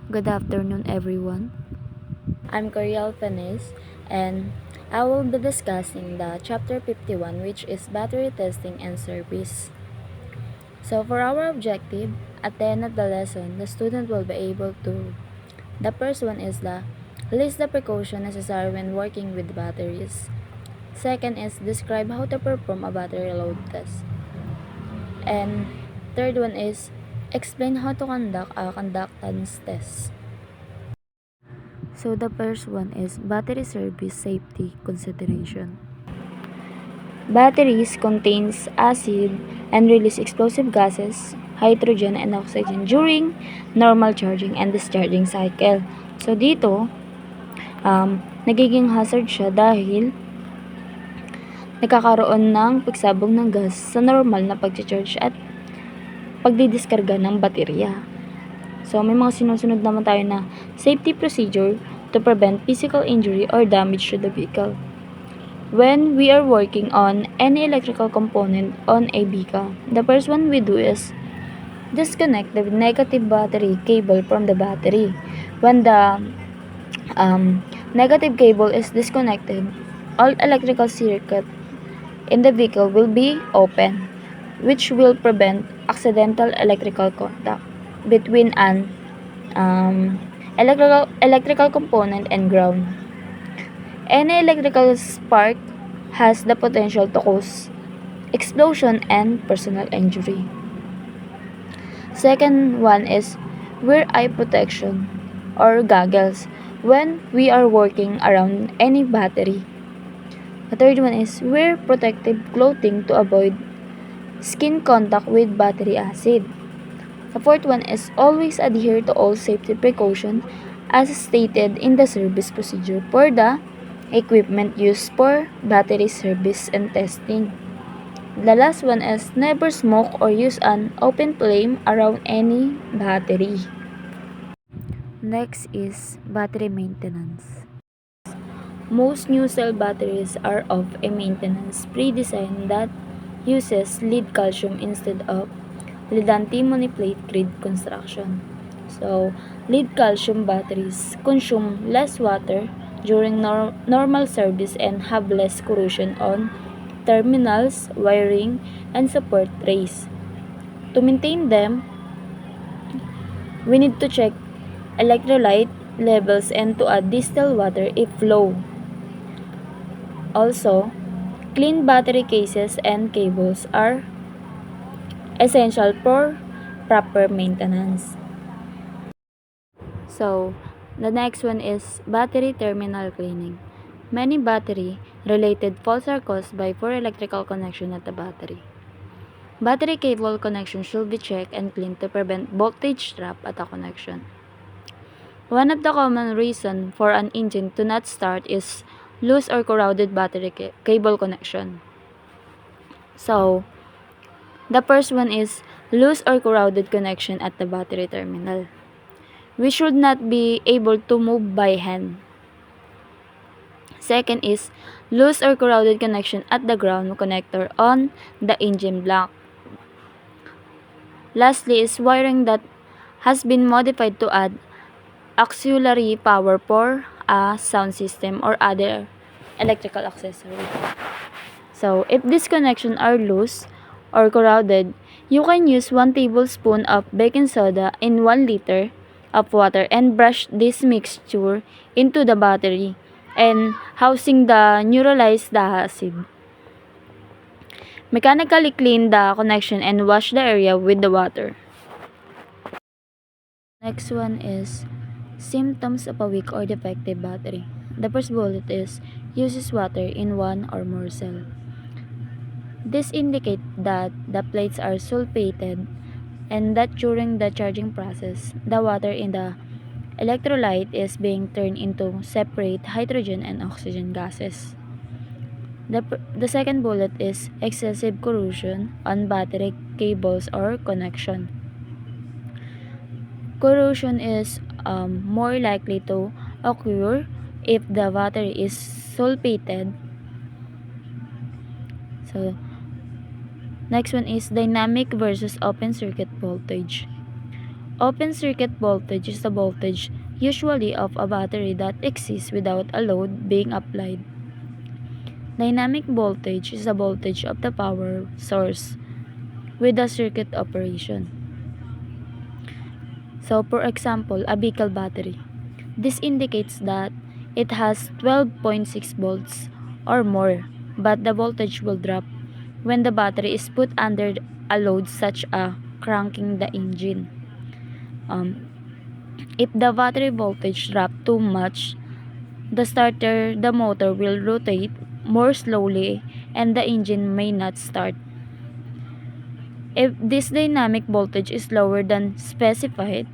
Good afternoon, everyone. I'm Karylle Peniz, and I will be discussing the chapter 51, which is battery testing and service. So, for our objective, at the end of the lesson, the student will be able to. The first one is the list the precaution necessary when working with batteries. Second is describe how to perform a battery load test. And third one is explain how to conduct a conductance test. So the first one is battery service safety consideration. Batteries contains acid and release explosive gases, hydrogen and oxygen during normal charging and discharging cycle. So dito, nagiging hazard siya dahil nagkakaroon ng pagsabog ng gas sa normal na pag-charge at pagdidiskarga ng baterya. So may mga sinusunod naman tayo na safety procedure to prevent physical injury or damage to the vehicle. When we are working on any electrical component on a vehicle, the first one we do is disconnect the negative battery cable from the battery. When the negative cable is disconnected, all electrical circuit in the vehicle will be open, which will prevent accidental electrical contact between an electrical component and ground. Any electrical spark has the potential to cause explosion and personal injury. Second one is wear eye protection or goggles when we are working around any battery. The third one is wear protective clothing to avoid skin contact with battery acid. The fourth one is always adhere to all safety precautions as stated in the service procedure for the equipment used for battery service and testing. The last one is never smoke or use an open flame around any battery. Next is battery maintenance. Most new cell batteries are of a maintenance pre-design that uses lead calcium instead of lead antimony plate grid construction. So, lead calcium batteries consume less water during normal service and have less corrosion on terminals, wiring, and support trays. To maintain them, we need to check electrolyte levels and to add distilled water if low. Also, clean battery cases and cables are essential for proper maintenance. So, the next one is battery terminal cleaning. Many battery-related faults are caused by poor electrical connection at the battery. Battery cable connection should be checked and cleaned to prevent voltage drop at a connection. One of the common reasons for an engine to not start is loose or corroded battery cable connection. So, the first one is loose or corroded connection at the battery terminal. We should not be able to move by hand. Second is loose or corroded connection at the ground connector on the engine block. Lastly is wiring that has been modified to add auxiliary power for a sound system or other electrical accessory. So, if these connections are loose or corroded, you can use 1 tablespoon of baking soda in 1 liter of water and brush this mixture into the battery and housing the neutralize the acid. Mechanically clean the connection and wash the area with the water. Next one is symptoms of a weak or defective battery. The first bullet is uses water in one or more cell. This indicates that the plates are sulfated and that during the charging process, the water in the electrolyte is being turned into separate hydrogen and oxygen gases. The second bullet is excessive corrosion on battery cables or connection. Corrosion is more likely to occur if the battery is sulfated. So, next one is dynamic versus open circuit voltage. Open circuit voltage is the voltage usually of a battery that exists without a load being applied. Dynamic voltage is the voltage of the power source with the circuit operation. So for example, a vehicle battery. This indicates that it has 12.6 volts or more, but the voltage will drop when the battery is put under a load such as cranking the engine. If the battery voltage drop too much, the motor will rotate more slowly and the engine may not start. If this dynamic voltage is lower than specified,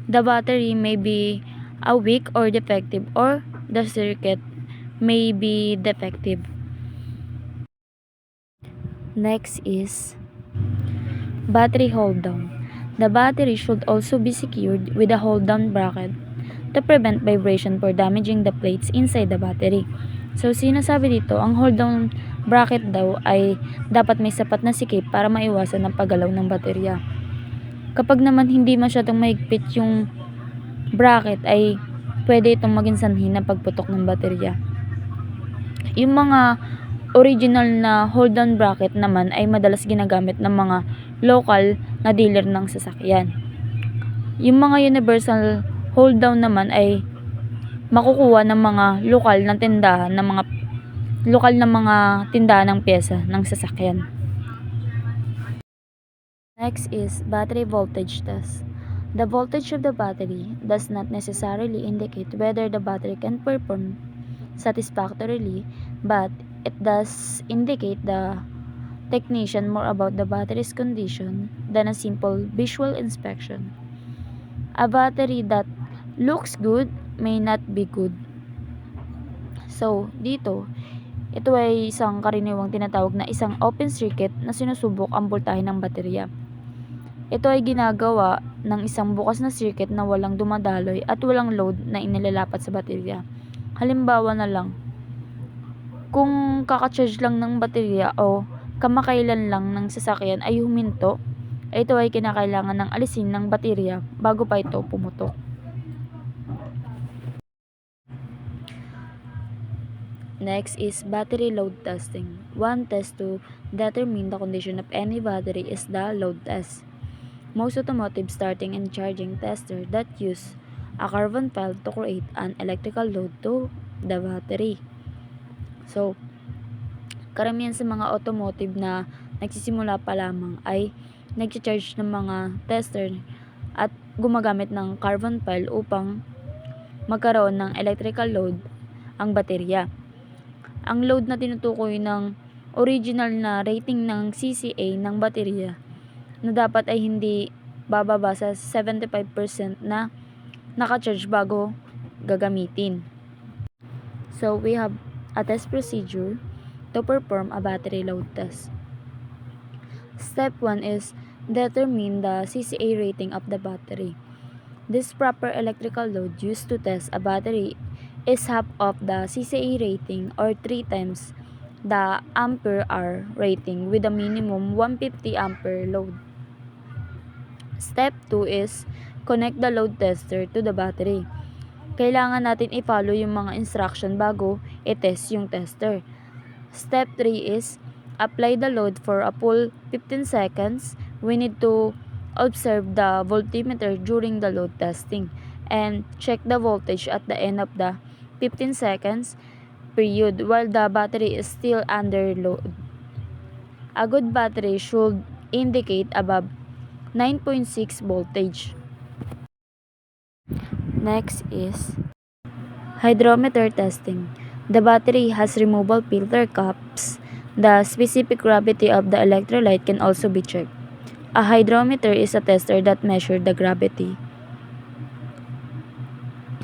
the battery may be weak or defective, or the circuit may be defective. Next is battery hold down. The battery should also be secured with a hold down bracket to prevent vibration for damaging the plates inside the battery. So sinasabi dito, ang hold down bracket daw ay dapat may sapat na sikip para maiwasan ang paggalaw ng baterya. Kapag naman hindi masyadong mahigpit yung bracket ay pwede itong maging sanhi ng pagputok ng baterya. Yung mga original na hold down bracket naman ay madalas ginagamit ng mga local na dealer ng sasakyan. Yung mga universal hold down naman ay makukuha ng mga lokal na tindahan ng pyesa ng sasakyan. Next is battery voltage test. The voltage of the battery does not necessarily indicate whether the battery can perform satisfactorily, but it does indicate the technician more about the battery's condition than a simple visual inspection. A battery that looks good may not be good. So, dito, ito ay isang karaniwang tinatawag na isang open circuit na sinusubok ang voltahe ng baterya. Ito ay ginagawa ng isang bukas na circuit na walang dumadaloy at walang load na inilalapat sa baterya. Halimbawa na lang, kung kakacharge lang ng baterya o kamakailan lang ng sasakyan ay huminto, ito ay kinakailangan ng alisin ng baterya bago pa ito pumutok. Next is battery load testing. One test to determine the condition of any battery is the load test. Most automotive starting and charging testers that use a carbon file to create an electrical load to the battery. So, karamihan sa mga automotive na nagsisimula pa lamang ay nag-charge ng mga tester at gumagamit ng carbon file upang magkaroon ng electrical load ang baterya. Ang load na tinutukoy ng original na rating ng CCA ng baterya na dapat ay hindi bababa sa 75% na naka-charge bago gagamitin. So, we have a test procedure to perform a battery load test. Step 1 is determine the CCA rating of the battery. This proper electrical load used to test a battery is half of the CCA rating or 3 times the ampere-hour rating with a minimum 150 ampere load. Step 2 is connect the load tester to the battery. Kailangan natin i-follow yung mga instruction bago i-test yung tester. Step 3 is apply the load for a full 15 seconds. We need to observe the voltmeter during the load testing and check the voltage at the end of the 15 seconds period while the battery is still under load. A good battery should indicate above 9.6 voltage. Next is hydrometer testing. The battery has removable filter caps. The specific gravity of the electrolyte can also be checked. A hydrometer is a tester that measures the gravity.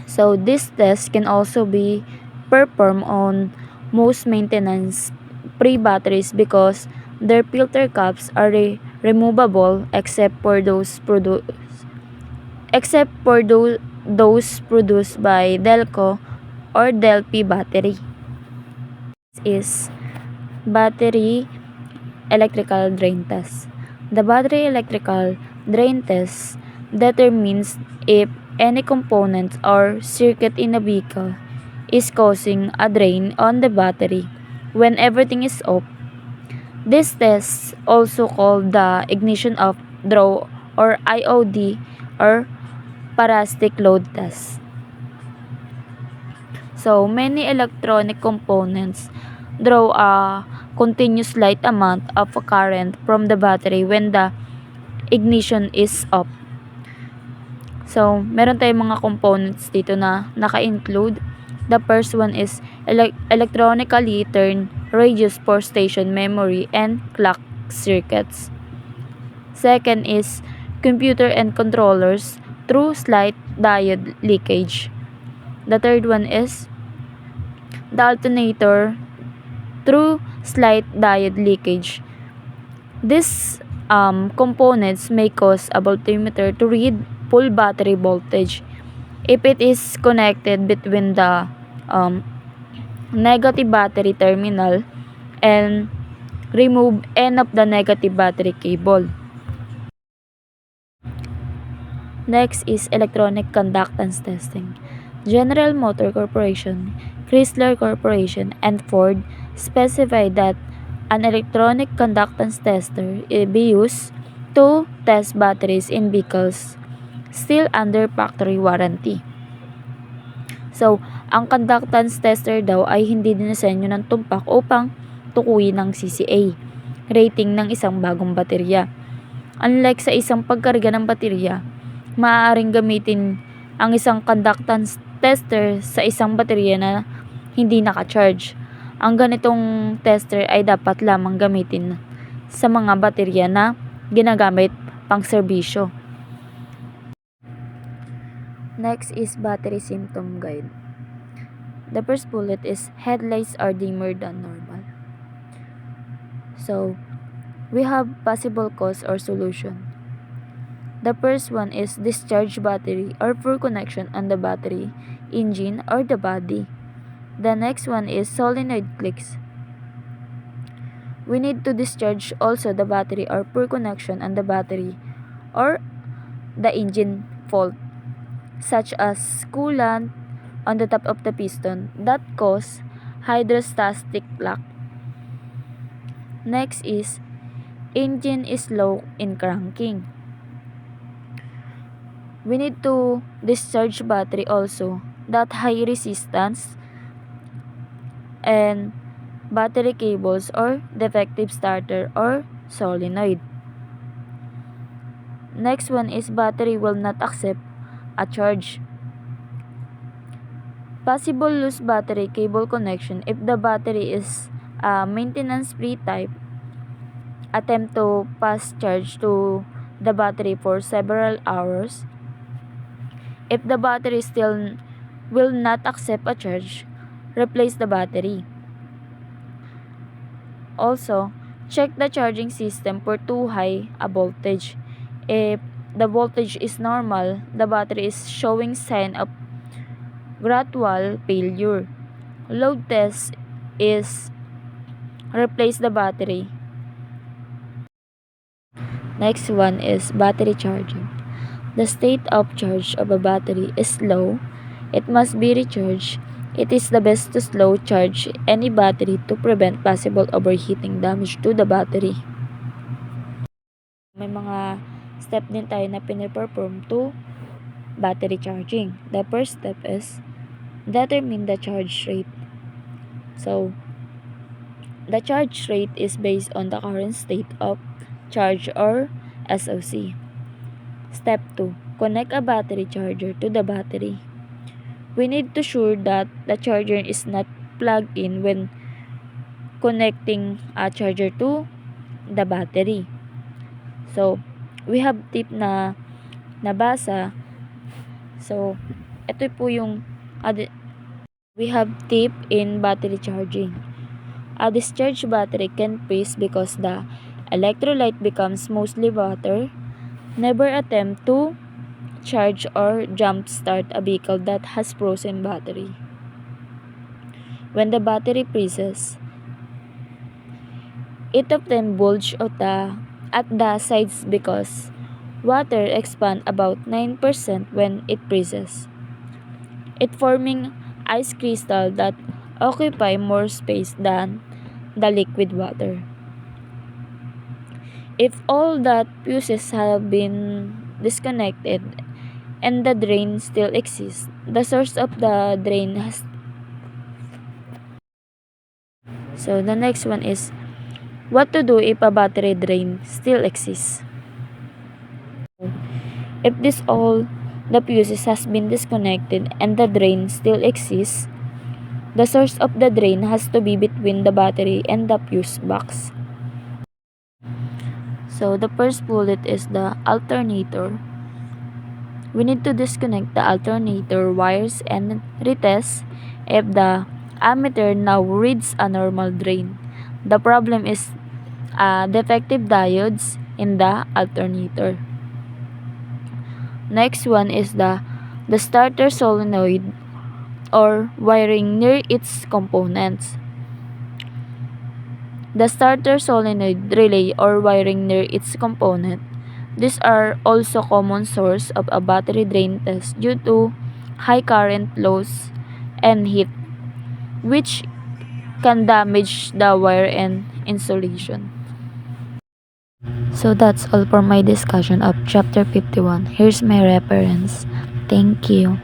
So this test can also be performed on most maintenance free batteries because their filter caps are removable except for those produced by Delco or Delphi battery. This is battery electrical drain test. The battery electrical drain test determines if any component or circuit in a vehicle is causing a drain on the battery when everything is off. This test, also called the ignition of draw or IOD or parasitic load test. So, many electronic components draw a continuous light amount of current from the battery when the ignition is off. So, meron tayong mga components dito na naka-include. The first one is electronically turned radius for station memory and clock circuits. Second is computer and controllers through slight diode leakage. The third one is the alternator through slight diode leakage. These components may cause a voltmeter to read full battery voltage if it is connected between the negative battery terminal and remove end of the negative battery cable. Next is electronic conductance testing. General Motor Corporation, Chrysler Corporation, and Ford specify that an electronic conductance tester be used to test batteries in vehicles still under factory warranty. So, ang conductance tester daw ay hindi dinisenyo ng tumpak upang tukuyin ng CCA rating ng isang bagong baterya. Unlike sa isang pagkarga ng baterya, maaaring gamitin ang isang conductance tester sa isang baterya na hindi naka-charge. Ang ganitong tester ay dapat lamang gamitin sa mga baterya na ginagamit pang serbisyo. Next is battery symptom guide. The first bullet is headlights are dimmer than normal. So, we have possible cause or solution. The first one is discharged battery or poor connection on the battery, engine, or the body. The next one is solenoid clicks. We need to discharge also the battery or poor connection on the battery or the engine fault, such as coolant on the top of the piston that cause hydrostatic lock. Next is engine is low in cranking. We need to discharge battery also that high resistance and battery cables or defective starter or solenoid. Next one is battery will not accept a charge. Possible loose battery cable connection if the battery is a maintenance-free type. Attempt to pass charge to the battery for several hours. If the battery still will not accept a charge, replace the battery. Also, check the charging system for too high a voltage. If the voltage is normal, the battery is showing sign of gradual failure. Load test is replace the battery. Next one is battery charging. The state of charge of a battery is low. It must be recharged. It is the best to slow charge any battery to prevent possible overheating damage to the battery. May mga step din tayo na piniperform to battery charging. The first step is determine the charge rate. So, the charge rate is based on the current state of charge or SOC. Step 2. Connect a battery charger to the battery. We need to sure that the charger is not plugged in when connecting a charger to the battery. So, we have tip na nabasa. So, ito po yung we have tip in battery charging. A discharged battery can freeze because the electrolyte becomes mostly water. Never attempt to charge or jump start a vehicle that has frozen battery. When the battery freezes, it often bulges at the sides because water expands about 9% when it freezes, it forming ice crystal that occupy more space than the liquid water. If all that fuses have been disconnected and the drain still exists, the source of the drain has. So the next one is what to do if a battery drain still exists. If this all the fuses has been disconnected and the drain still exists, the source of the drain has to be between the battery and the fuse box. So the first bullet is the alternator. We need to disconnect the alternator wires and retest if the ammeter now reads a normal drain. The problem is defective diodes in the alternator. Next one is the starter solenoid or wiring near its components. The starter solenoid relay or wiring near its component. These are also common source of a battery drain test due to high current loss and heat, which can damage the wire and insulation. So that's all for my discussion of chapter 51. Here's my reference. Thank you.